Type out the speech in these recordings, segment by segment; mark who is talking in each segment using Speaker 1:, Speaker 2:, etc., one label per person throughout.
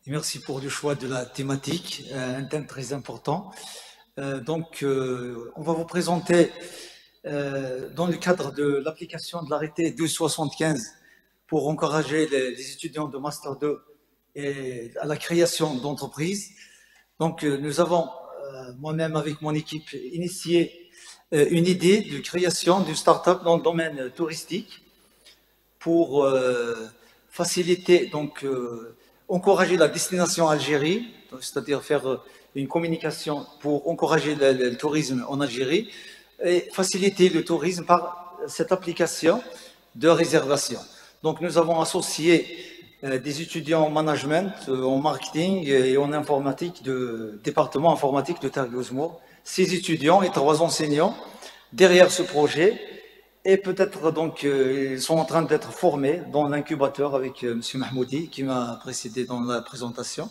Speaker 1: Et merci pour le choix de la thématique, un thème très important. On va vous présenter, dans le cadre de l'application de l'arrêté 1275 pour encourager les étudiants de Master 2 et à la création d'entreprises. Nous avons, moi-même avec mon équipe, initié une idée de création d'une start-up dans le domaine touristique pour faciliter, encourager la destination Algérie, c'est-à-dire faire une communication pour encourager le tourisme en Algérie et faciliter le tourisme par cette application de réservation. Donc nous avons associé des étudiants en management, en marketing et en informatique du département informatique de Terre-Gozmour. 6 étudiants et 3 enseignants derrière ce projet. Et peut-être ils sont en train d'être formés dans l'incubateur avec M. Mahmoudi qui m'a précédé dans la présentation.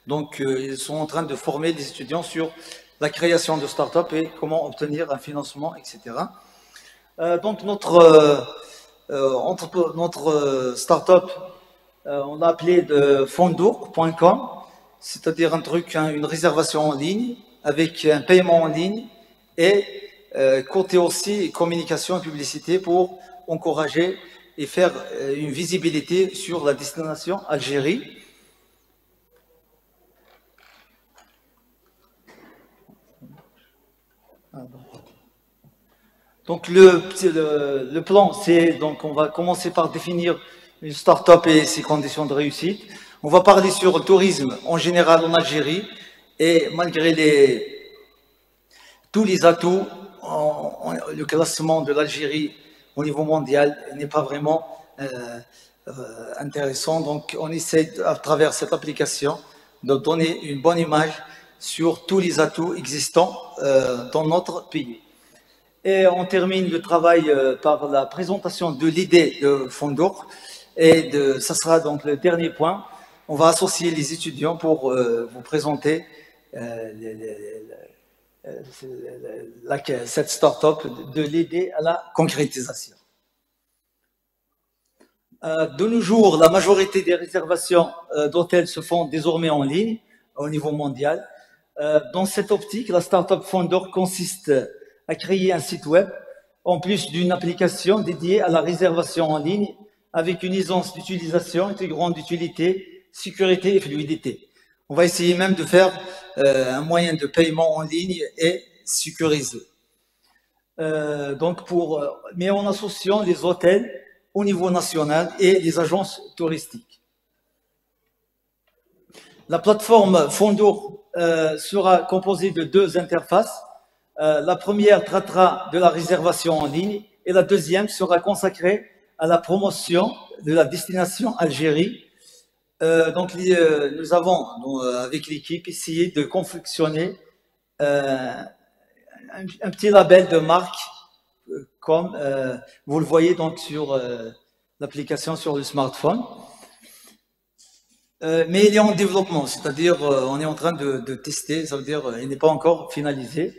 Speaker 1: Ils sont en train de former des étudiants sur la création de start-up et comment obtenir un financement, etc. Notre start-up, on l'a appelé de fondour.com, c'est-à-dire une réservation en ligne avec un paiement en ligne et côté aussi communication et publicité pour encourager et faire une visibilité sur la destination Algérie. Donc le plan, c'est on va commencer par définir une start-up et ses conditions de réussite. On va parler sur le tourisme en général en Algérie et malgré tous les atouts, le classement de l'Algérie au niveau mondial n'est pas vraiment intéressant. Donc on essaie à travers cette application de donner une bonne image sur tous les atouts existants dans notre pays. Et on termine le travail par la présentation de l'idée de Fondour. Et ça sera donc le dernier point. On va associer les étudiants pour vous présenter cette start-up, de l'aider à la concrétisation. De nos jours, la majorité des réservations d'hôtels se font désormais en ligne au niveau mondial. Dans cette optique, la start-up Fondour consiste à créer un site web en plus d'une application dédiée à la réservation en ligne avec une aisance d'utilisation intégrant d'utilité, sécurité et fluidité. On va essayer même de faire un moyen de paiement en ligne et sécurisé. Mais en associant les hôtels au niveau national et les agences touristiques. La plateforme Fondour sera composée de 2 interfaces. La première traitera de la réservation en ligne et la deuxième sera consacrée à la promotion de la destination Algérie. Nous avons, avec l'équipe, essayé de confectionner un petit label de marque, comme vous le voyez donc sur l'application sur le smartphone. Mais il est en développement, c'est-à-dire on est en train de tester, ça veut dire il n'est pas encore finalisé.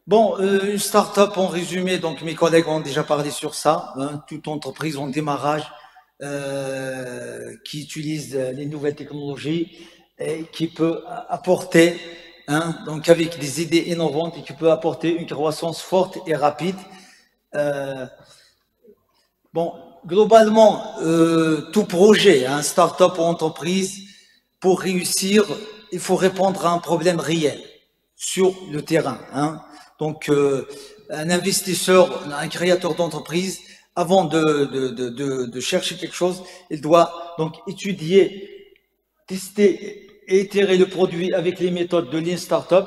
Speaker 1: Bon, une start-up en résumé, donc mes collègues ont déjà parlé sur ça, toute entreprise en démarrage qui utilise les nouvelles technologies et qui peut apporter, donc avec des idées innovantes et qui peut apporter une croissance forte et rapide. Globalement, tout projet, start-up ou entreprise, pour réussir, il faut répondre à un problème réel sur le terrain. Un investisseur, un créateur d'entreprise, avant de chercher quelque chose, il doit donc étudier, tester et itérer le produit avec les méthodes de Lean Startup,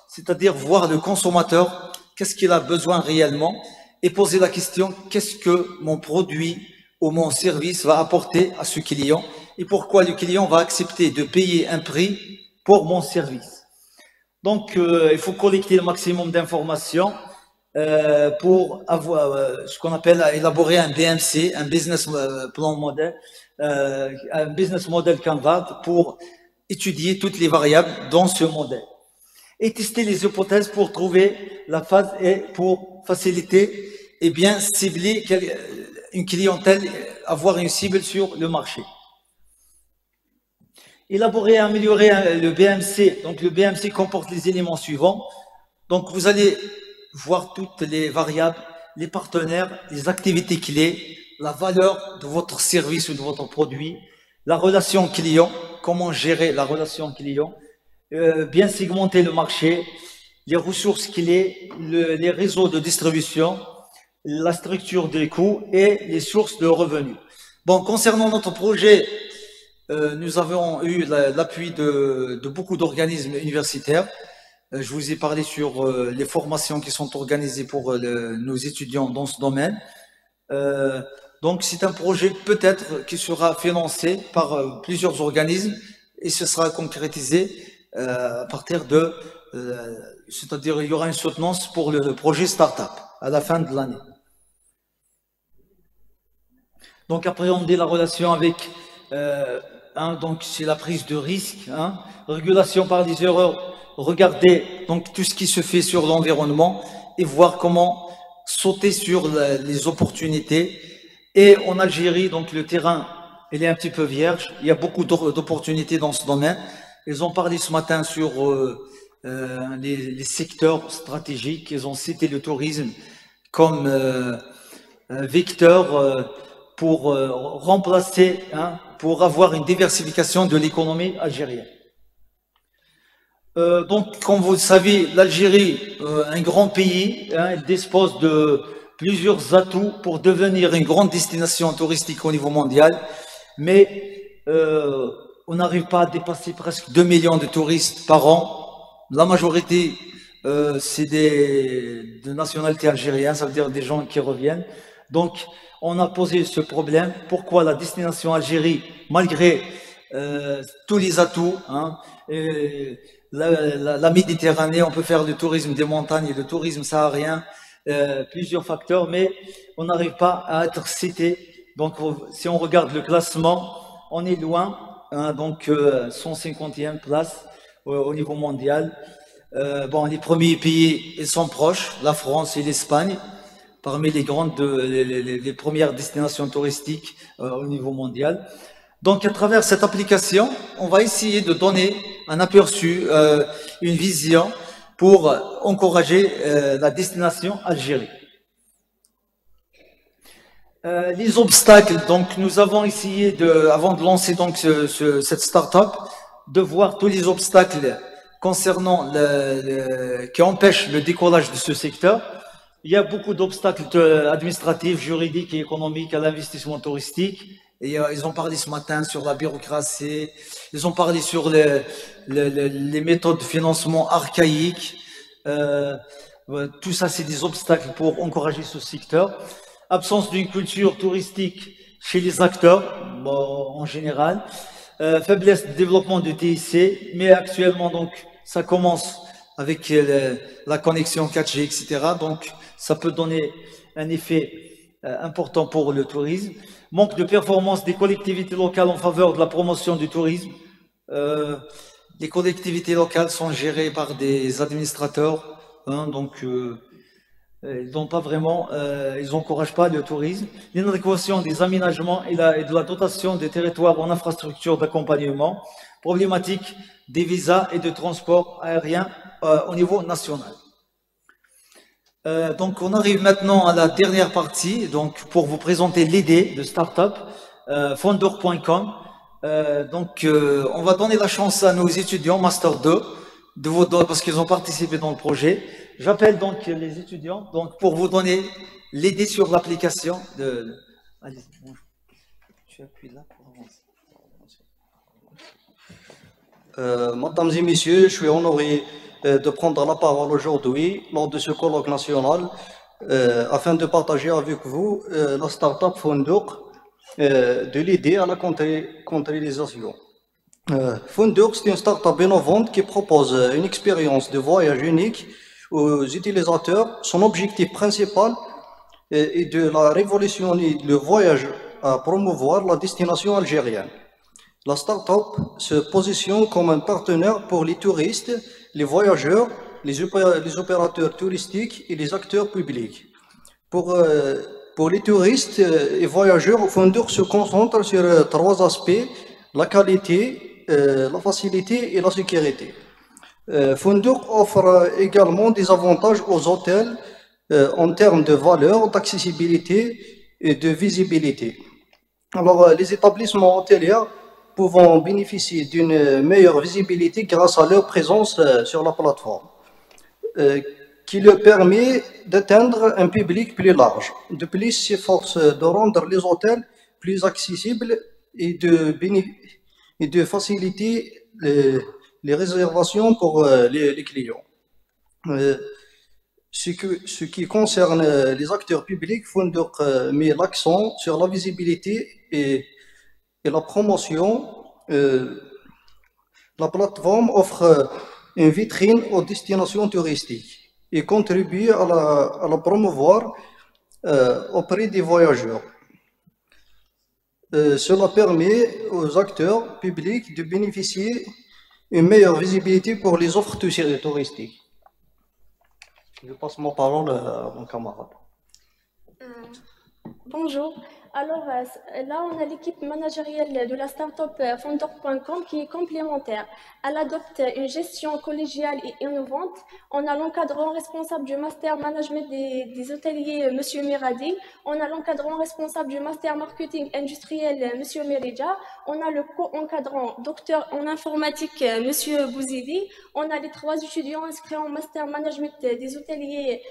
Speaker 1: c'est-à-dire voir le consommateur, qu'est-ce qu'il a besoin réellement, et poser la question, qu'est-ce que mon produit ou mon service va apporter à ce client, et pourquoi le client va accepter de payer un prix pour mon service. Il faut collecter le maximum d'informations pour avoir ce qu'on appelle élaborer un BMC, un business plan model, un business model Canva pour étudier toutes les variables dans ce modèle et tester les hypothèses pour trouver la phase et pour faciliter et bien cibler une clientèle, avoir une cible sur le marché. Élaborer et améliorer le BMC. Donc le BMC comporte les éléments suivants. Donc vous allez voir toutes les variables, les partenaires, les activités clés, la valeur de votre service ou de votre produit, la relation client, comment gérer la relation client, bien segmenter le marché, les ressources clés, les réseaux de distribution, la structure des coûts et les sources de revenus. Bon, concernant notre projet, nous avons eu l'appui de beaucoup d'organismes universitaires. Je vous ai parlé sur les formations qui sont organisées pour nos étudiants dans ce domaine. Donc c'est un projet peut-être qui sera financé par plusieurs organismes et ce sera concrétisé à partir de, c'est-à-dire il y aura une soutenance pour le projet Startup à la fin de l'année. Donc appréhender la relation avec, donc c'est la prise de risque, régulation par les erreurs, regarder donc tout ce qui se fait sur l'environnement et voir comment sauter sur les opportunités. Et en Algérie, donc le terrain, il est un petit peu vierge, il y a beaucoup d'opportunités dans ce domaine. Ils ont parlé ce matin sur les secteurs stratégiques, ils ont cité le tourisme comme vecteur pour remplacer, pour avoir une diversification de l'économie algérienne. Donc, comme vous le savez, l'Algérie, un grand pays, elle dispose de plusieurs atouts pour devenir une grande destination touristique au niveau mondial, mais on n'arrive pas à dépasser presque 2 millions de touristes par an. La majorité, c'est de nationalité algérienne, ça veut dire des gens qui reviennent. Donc, on a posé ce problème. Pourquoi la destination Algérie, malgré tous les atouts, la Méditerranée, on peut faire le tourisme des montagnes et le tourisme saharien, plusieurs facteurs, mais on n'arrive pas à être cité. Donc, si on regarde le classement, on est loin, donc 150e place au niveau mondial. Bon, les premiers pays, ils sont proches, la France et l'Espagne, parmi les grandes, les premières destinations touristiques au niveau mondial. Donc, à travers cette application, on va essayer de donner un aperçu, une vision pour encourager la destination Algérie. Les obstacles, donc nous avons essayé, avant de lancer donc cette start-up, de voir tous les obstacles concernant qui empêchent le décollage de ce secteur. Il y a beaucoup d'obstacles administratifs, juridiques et économiques à l'investissement touristique. Et ils ont parlé ce matin sur la bureaucratie, ils ont parlé sur les méthodes de financement archaïques. Tout ça, c'est des obstacles pour encourager ce secteur. Absence d'une culture touristique chez les acteurs, en général. Faiblesse de développement du TIC, mais actuellement, donc, ça commence avec la connexion 4G, etc. Donc, ça peut donner un effet important pour le tourisme. Manque de performance des collectivités locales en faveur de la promotion du tourisme. Les collectivités locales sont gérées par des administrateurs, donc ils n'ont pas vraiment, ils n'encouragent pas le tourisme. L'inadéquation des aménagements et de la dotation des territoires en infrastructures d'accompagnement. Problématique des visas et de transport aérien au niveau national. Donc, on arrive maintenant à la dernière partie, donc pour vous présenter l'idée de startup, Fondor.com. Donc, on va donner la chance à nos étudiants Master 2 parce qu'ils ont participé dans le projet. J'appelle donc les étudiants donc pour vous donner l'idée sur l'application de. Allez, bonjour. Tu appuies là pour avancer.
Speaker 2: Mesdames et messieurs, je suis honoré de prendre la parole aujourd'hui lors de ce colloque national afin de partager avec vous la start-up Fondor, de l'idée à la contractualisation. Fondor, c'est une start-up innovante qui propose une expérience de voyage unique aux utilisateurs. Son objectif principal est de la révolutionner le voyage à promouvoir la destination algérienne. La start-up se positionne comme un partenaire pour les touristes, les voyageurs, les opérateurs touristiques et les acteurs publics. Pour les touristes et voyageurs, Fondor se concentre sur trois aspects: la qualité, la facilité et la sécurité. Fundouk offre également des avantages aux hôtels en termes de valeur, d'accessibilité et de visibilité. Alors, les établissements hôteliers pouvant bénéficier d'une meilleure visibilité grâce à leur présence sur la plateforme, qui leur permet d'atteindre un public plus large. De plus, s'efforce de rendre les hôtels plus accessibles et de faciliter les réservations pour les clients. Ce qui concerne les acteurs publics, Fundouk met l'accent sur la visibilité et la promotion. La plateforme offre une vitrine aux destinations touristiques et contribue à la promouvoir auprès des voyageurs. Cela permet aux acteurs publics de bénéficier d'une meilleure visibilité pour les offres touristiques. Je passe ma parole à mon camarade.
Speaker 3: Bonjour. Alors là, on a l'équipe managériale de la startup Fundouk.com qui est complémentaire. Elle adopte une gestion collégiale et innovante. On a l'encadrant responsable du master management des hôteliers, Monsieur Miradi. On a l'encadrant responsable du master marketing industriel, Monsieur Merija. On a le co-encadrant docteur en informatique, Monsieur Bouzidi. On a les 3 étudiants inscrits en master management des hôteliers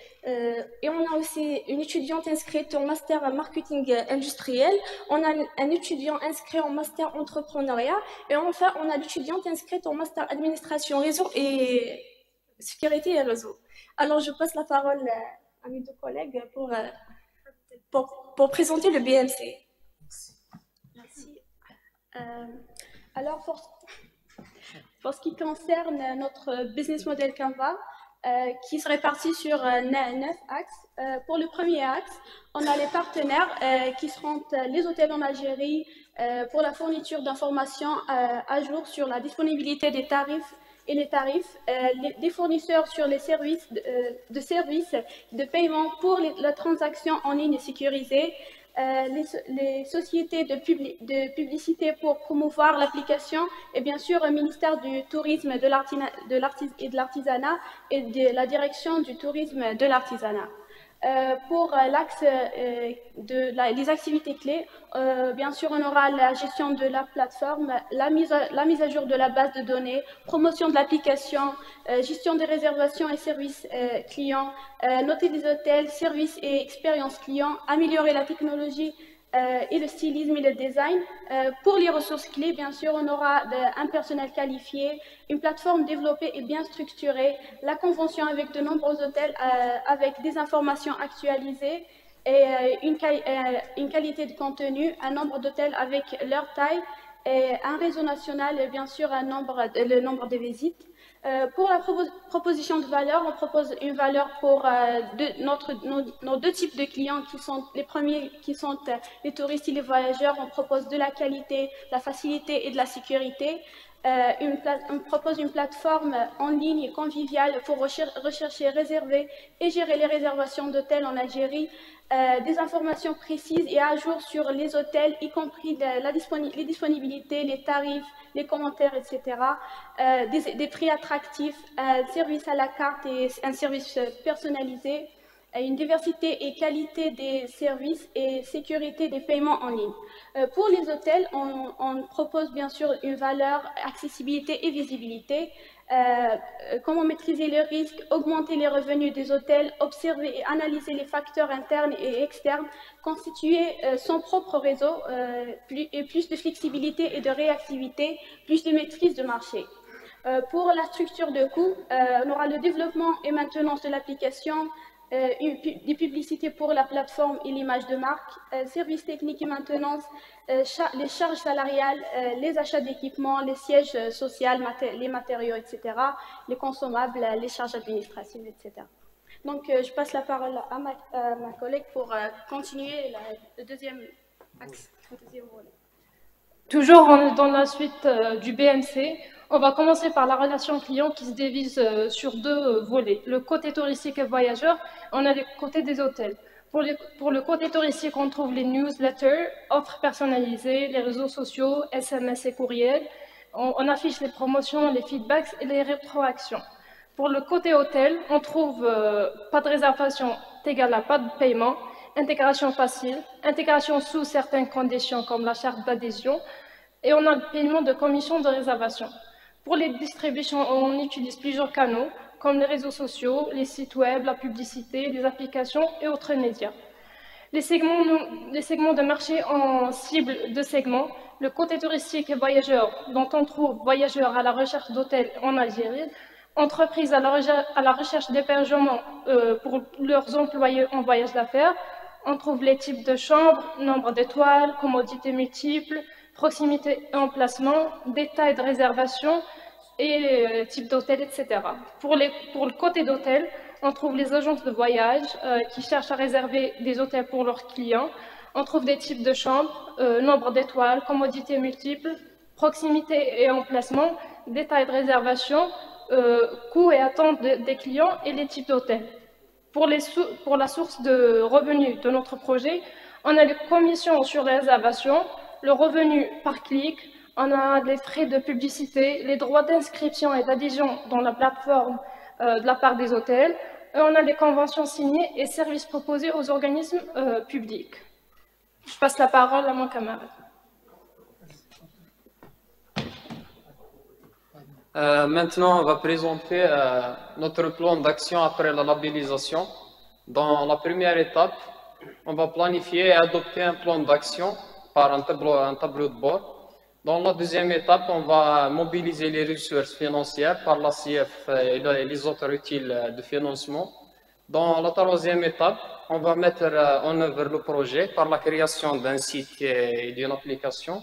Speaker 3: et on a aussi une étudiante inscrite en master marketing industriel. On a un étudiant inscrit en master entrepreneuriat et enfin on a l'étudiante inscrite en master administration réseau et sécurité et réseau. Alors je passe la parole à mes 2 collègues pour présenter le BMC. Merci. Alors pour ce qui concerne notre business model Canva, qui se répartit sur 9 axes. Pour le premier axe, on a les partenaires qui seront les hôtels en Algérie pour la fourniture d'informations à jour sur la disponibilité des tarifs et les tarifs, des fournisseurs sur les services de paiement pour la transaction en ligne sécurisée, les sociétés de publicité pour promouvoir l'application et bien sûr le ministère du tourisme et de l'artisanat et de la direction du tourisme de l'artisanat. Pour l'axe des activités clés, bien sûr on aura la gestion de la plateforme, la mise à jour de la base de données, promotion de l'application, gestion des réservations et services clients, noter les hôtels, services et expériences clients, améliorer la technologie et le stylisme et le design. Pour les ressources clés, bien sûr, on aura un personnel qualifié, une plateforme développée et bien structurée, la convention avec de nombreux hôtels avec des informations actualisées et une qualité de contenu, un nombre d'hôtels avec leur taille et un réseau national et bien sûr le nombre de visites. Pour la proposition de valeur, on propose une valeur pour nos 2 types de clients qui sont les premiers qui sont les touristes et les voyageurs. On propose de la qualité, la facilité et de la sécurité. On propose une plateforme en ligne conviviale pour rechercher, réserver et gérer les réservations d'hôtels en Algérie. Des informations précises et à jour sur les hôtels, y compris les disponibilités, les tarifs, les commentaires, etc. Des prix attractifs, un service à la carte et un service personnalisé, une diversité et qualité des services et sécurité des paiements en ligne. Pour les hôtels, on propose bien sûr une valeur, accessibilité et visibilité. Comment maîtriser le risque, augmenter les revenus des hôtels, observer et analyser les facteurs internes et externes, constituer son propre réseau, plus de flexibilité et de réactivité, plus de maîtrise de marché. Pour la structure de coût, on aura le développement et maintenance de l'application, des publicités pour la plateforme et l'image de marque, services techniques et maintenance, les charges salariales, les achats d'équipements, les sièges sociaux, les matériaux, etc., les consommables, les charges administratives, etc. Donc, je passe la parole à ma collègue pour continuer le deuxième axe, le deuxième volet.
Speaker 4: Toujours dans la suite du BMC, on va commencer par la relation client qui se divise sur 2 volets. Le côté touristique et voyageur, on a le côté des hôtels. Pour le côté touristique, on trouve les newsletters, offres personnalisées, les réseaux sociaux, SMS et courriels. on affiche les promotions, les feedbacks et les rétroactions. Pour le côté hôtel, on trouve pas de réservation égale à pas de paiement, intégration facile, intégration sous certaines conditions comme la charte d'adhésion, et on a le paiement de commission de réservation. Pour les distributions, on utilise plusieurs canaux, comme les réseaux sociaux, les sites web, la publicité, les applications et autres médias. Les segments de marché en cible de segments, le côté touristique et voyageurs, dont on trouve voyageurs à la recherche d'hôtels en Algérie, entreprises à la recherche d'hébergement pour leurs employés en voyage d'affaires. On trouve les types de chambres, nombre d'étoiles, commodités multiples, proximité et emplacement, détails de réservation et type d'hôtel, etc. Pour le côté d'hôtel, on trouve les agences de voyage qui cherchent à réserver des hôtels pour leurs clients. On trouve des types de chambres, nombre d'étoiles, commodités multiples, proximité et emplacement, détails de réservation, coûts et attentes des clients et les types d'hôtels. Pour la source de revenus de notre projet, on a les commissions sur les réservations, le revenu par clic, on a les frais de publicité, les droits d'inscription et d'adhésion dans la plateforme de la part des hôtels, et on a les conventions signées et services proposés aux organismes publics. Je passe la parole à mon camarade.
Speaker 5: Maintenant, on va présenter notre plan d'action après la labellisation. Dans la première étape, on va planifier et adopter un plan d'action par un tableau de bord. Dans la deuxième étape, on va mobiliser les ressources financières par la CIF et les autres utiles de financement. Dans la troisième étape, on va mettre en œuvre le projet par la création d'un site et d'une application.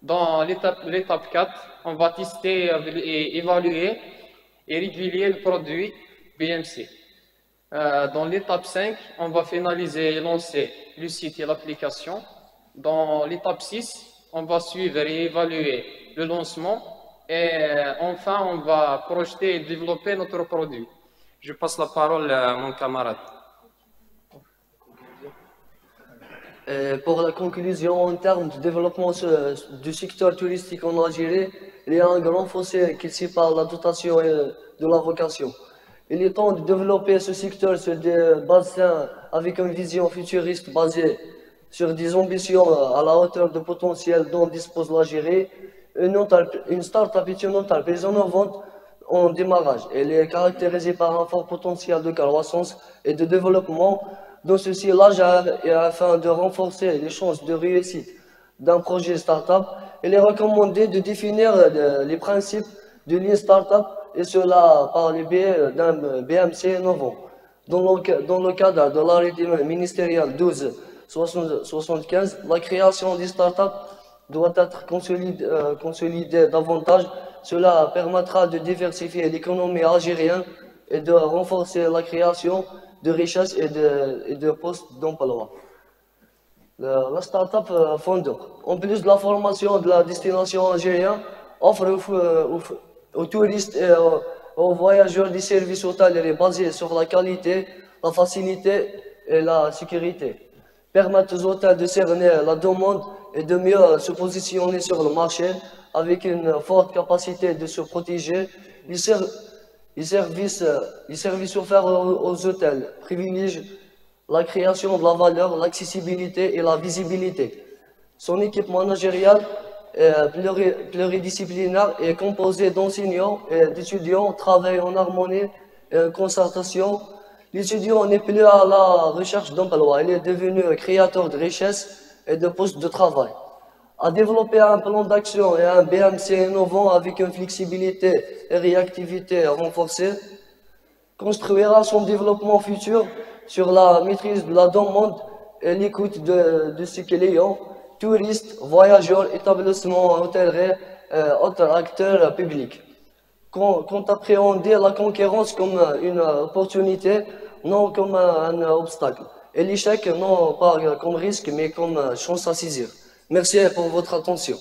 Speaker 5: Dans l'étape 4, on va tester et évaluer et réguler le produit BMC. Dans l'étape 5, on va finaliser et lancer le site et l'application. Dans l'étape 6, on va suivre et évaluer le lancement. Et enfin, on va projeter et développer notre produit. Je passe la parole à mon camarade.
Speaker 6: Pour la conclusion, en termes de développement du secteur touristique en Algérie, il y a un grand fossé qui sépare la dotation de la vocation. Il est temps de développer ce secteur sur des bases saines avec une vision futuriste basée sur des ambitions à la hauteur du potentiel dont dispose l'Algérie. Une start-up est une entreprise innovante en démarrage. Elle est caractérisée par un fort potentiel de croissance et de développement. Dans ceci, l'AGER, et afin de renforcer les chances de réussite d'un projet start-up, il est recommandé de définir les principes de Lean Startup, et cela par le biais d'un BMC innovant. Dans le cadre de l'arrêté ministériel 1275, la création des startups doit être consolidée davantage. Cela permettra de diversifier l'économie algérienne et de renforcer la création de richesses et de postes d'emploi. La start-up Fondeur, en plus de la formation de la destination algérienne, offre aux touristes et aux voyageurs des services hôteliers basés sur la qualité, la facilité et la sécurité. Permettent aux hôtels de cerner la demande et de mieux se positionner sur le marché avec une forte capacité de se protéger. Les services offerts aux hôtels privilégient la création de la valeur, l'accessibilité et la visibilité. Son équipe managériale est pluridisciplinaire et composée d'enseignants et d'étudiants travaillant en harmonie et en concertation. L'étudiant n'est plus à la recherche d'emploi, il est devenu créateur de richesses et de postes de travail. À développer un plan d'action et un BMC innovant avec une flexibilité et réactivité renforcée, construira son développement futur sur la maîtrise de la demande et l'écoute de ses clients, touristes, voyageurs, établissements hôteliers et autres acteurs publics. Quand appréhender la concurrence comme une opportunité, non comme un obstacle. Et l'échec non pas comme risque, mais comme chance à saisir. Merci pour votre attention.